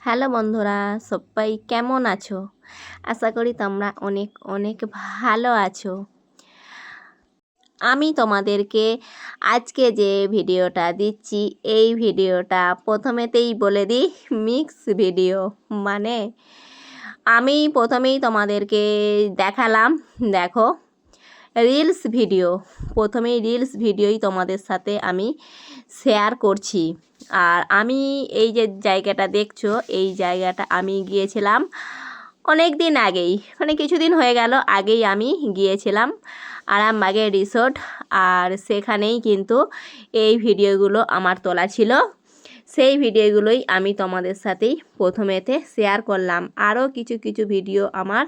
Hello বন্ধুরা, সবাই কেমন আছো? আশা করি তোমরা অনেক অনেক ভালো আছো। আমি তোমাদেরকে আজকে যে ভিডিওটা দিচ্ছি, এই ভিডিওটা প্রথমেতেই বলে দিই মিক্স ভিডিও। মানে আমি প্রথমেই তোমাদেরকে দেখালাম, দেখো রিলস ভিডিও। প্রথমেই রিলস ভিডিওই তোমাদের সাথে আমি শেয়ার করছি। আর আমি এই যে জায়গাটা দেখছো, এই জায়গাটা আমি গিয়েছিলাম অনেক দিন আগেই, মানে কিছুদিন হয়ে গেল আগেই আমি গিয়েছিলাম আরামবাগের রিসোর্ট। আর সেখানেই কিন্তু এই ভিডিওগুলো আমার তোলা ছিল। সেই ভিডিওগুলোই আমি তোমাদের সাথেই প্রথমেতে শেয়ার করলাম। আরও কিছু কিছু ভিডিও আমার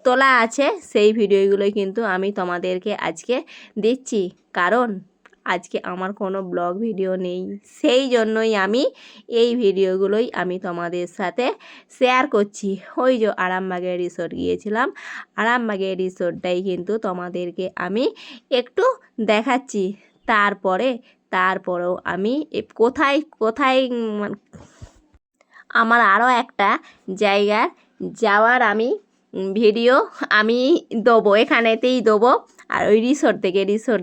তোলা আছে, সেই ভিডিওগুলোই কিন্তু আমি তোমাদেরকে আজকে দিচ্ছি, কারণ আজকে আমার কোনো ব্লগ ভিডিও নেই। সেই জন্যই আমি এই ভিডিওগুলোই আমি তোমাদের সাথে শেয়ার করছি। ওই যে আরামবাগের রিসোর্ট গিয়েছিলাম, আরামবাগের রিসোর্টটাই কিন্তু তোমাদেরকে আমি একটু দেখাচ্ছি। তারপরেও আমি কোথায় কোথায় আমার আরও একটা জায়গার যাওয়ার আমি ভিডিও আমি দেবো, এখানেতেই দেবো। আর ওই রিসোর্ট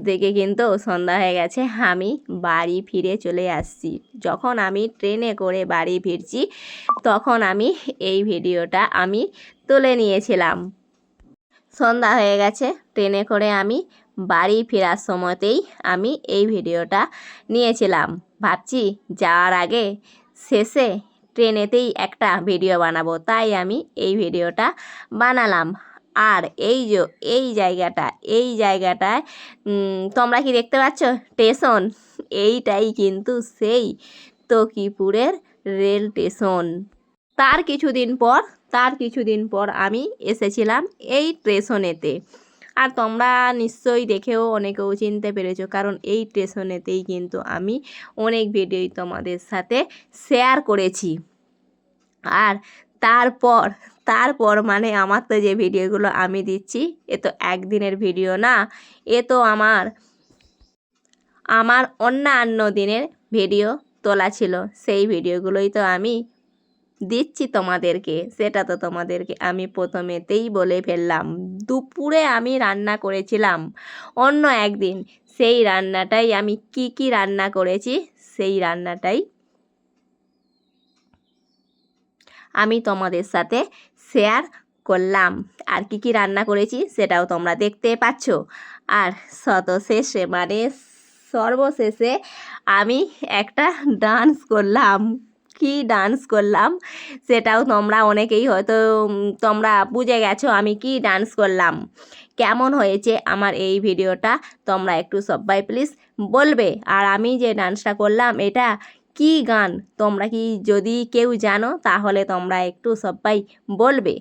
থেকে কিন্তু সন্ধ্যা হয়ে গেছে, আমি বাড়ি ফিরে চলে আসছি। যখন আমি ট্রেনে করে বাড়ি ফিরছি, তখন আমি এই ভিডিওটা আমি তুলে নিয়েছিলাম। সন্ধ্যা হয়ে গেছে, ট্রেনে করে আমি বাড়ি ফেরার সময়তেই আমি এই ভিডিওটা নিয়েছিলাম। ভাবছি যাওয়ার আগে শেষে ট্রেনেতেই একটা ভিডিও বানাবো, তাই আমি এই ভিডিওটা বানালাম। আর এই জায়গাটায় তোমরা কি দেখতে পাচ্ছ? স্টেশন। এইটাই কিন্তু সেই তকিপুরের রেল স্টেশন। তার কিছুদিন পর আমি এসেছিলাম এই স্টেশনেতে। আর তোমরা নিশ্চয়ই দেখেও অনেকেও চিনতে পেরেছো, কারণ এই স্টেশনেতেই কিন্তু আমি অনেক ভিডিওই তোমাদের সাথে শেয়ার করেছি। আর তারপর মানে আমার তো যে ভিডিওগুলো আমি দিচ্ছি, এ তো একদিনের ভিডিও না, এ তো আমার অন্যান্য দিনের ভিডিও তোলা ছিল। সেই ভিডিওগুলোই তো আমি দিচ্ছি তোমাদেরকে। সেটা তো তোমাদেরকে আমি প্রথমেতেই বলে ফেললাম। দুপুরে আমি রান্না করেছিলাম অন্য একদিন, সেই রান্নাটাই আমি কি রান্না করেছি সেই রান্নাটাই আমি তোমাদের সাথে শেয়ার করলাম। আর কি রান্না করেছি সেটাও তোমরা দেখতে পাচ্ছ। আর সর্বশেষে আমি একটা ডান্স করলাম। কি ডান্স করলাম সেটাও তোমরা অনেকেই হয়তো তোমরা বুঝে গেছো আমি কি ডান্স করলাম। কেমন হয়েছে আমার এই ভিডিওটা তোমরা একটু সবাই প্লিজ বলবে। আর আমি যে ডান্সটা করলাম এটা কি গান তোমরা কি যদি কেউ জানো, তাহলে তোমরা একটু সবাই বলবে।